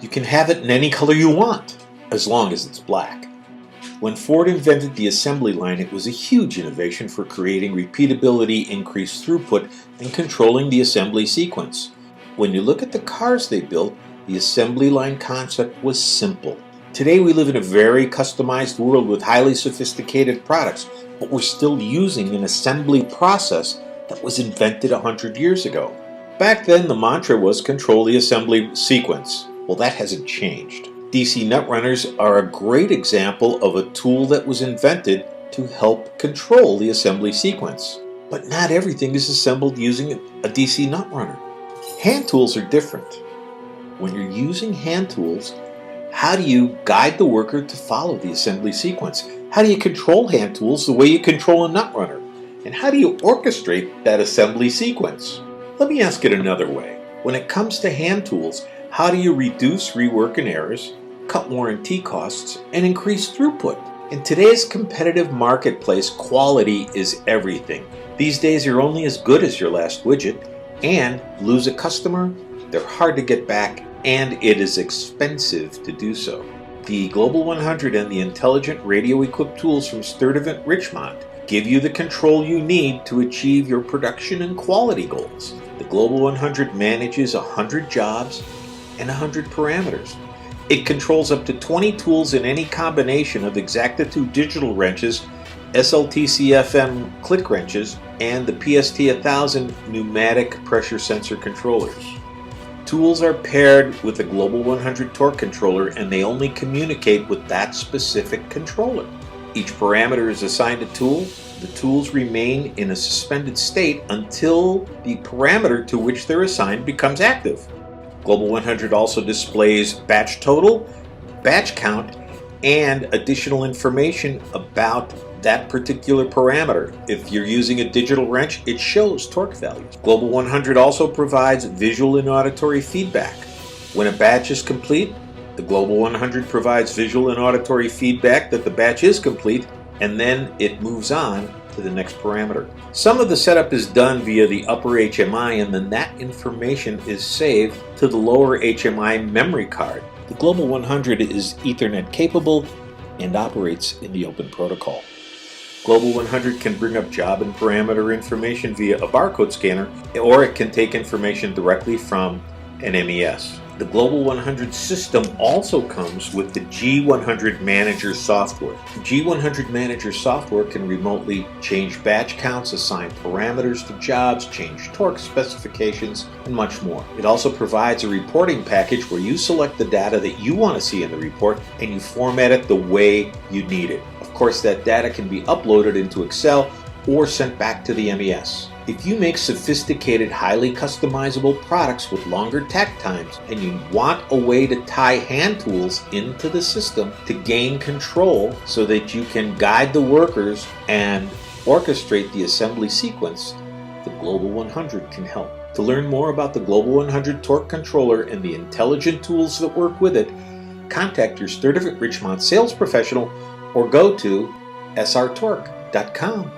You can have it in any color you want, as long as it's black. When Ford invented the assembly line, it was a huge innovation for creating repeatability, increased throughput, and controlling the assembly sequence. When you look at the cars they built, the assembly line concept was simple. Today we live in a very customized world with highly sophisticated products, but we're still using an assembly process that was invented 100 years ago. Back then the mantra was control the assembly sequence. Well, that hasn't changed. DC nut runners are a great example of a tool that was invented to help control the assembly sequence. But not everything is assembled using a DC nut runner. Hand tools are different. When you're using hand tools, how do you guide the worker to follow the assembly sequence? How do you control hand tools the way you control a nut runner? And how do you orchestrate that assembly sequence? Let me ask it another way. When it comes to hand tools, how do you reduce rework and errors, cut warranty costs, and increase throughput? In today's competitive marketplace, quality is everything. These days you're only as good as your last widget, and lose a customer, they're hard to get back, and it is expensive to do so. The Global 100 and the intelligent radio-equipped tools from Sturdivant Richmond give you the control you need to achieve your production and quality goals. The Global 100 manages 100 jobs and 100 parameters. It controls up to 20 tools in any combination of Exactitude digital wrenches, SLTC-FM click wrenches, and the PST-1000 pneumatic pressure sensor controllers. Tools are paired with the Global 100 torque controller, and they only communicate with that specific controller. Each parameter is assigned a tool. The tools remain in a suspended state until the parameter to which they're assigned becomes active. Global 100 also displays batch total, batch count, and additional information about that particular parameter. If you're using a digital wrench, it shows torque values. Global 100 also provides visual and auditory feedback. When a batch is complete, the Global 100 provides visual and auditory feedback that the batch is complete, and then it moves on to the next parameter. Some of the setup is done via the upper HMI, and then that information is saved to the lower HMI memory card. The Global 100 is Ethernet capable and operates in the open protocol. Global 100 can bring up job and parameter information via a barcode scanner, or it can take information directly from an MES. The Global 100 system also comes with the G100 Manager software. The G100 Manager software can remotely change batch counts, assign parameters to jobs, change torque specifications, and much more. It also provides a reporting package where you select the data that you want to see in the report and you format it the way you need it. Of course, that data can be uploaded into Excel or sent back to the MES. If you make sophisticated, highly customizable products with longer takt times and you want a way to tie hand tools into the system to gain control so that you can guide the workers and orchestrate the assembly sequence, the Global 100 can help. To learn more about the Global 100 torque controller and the intelligent tools that work with it, contact your Sturdivant Richmond sales professional or go to srtorque.com.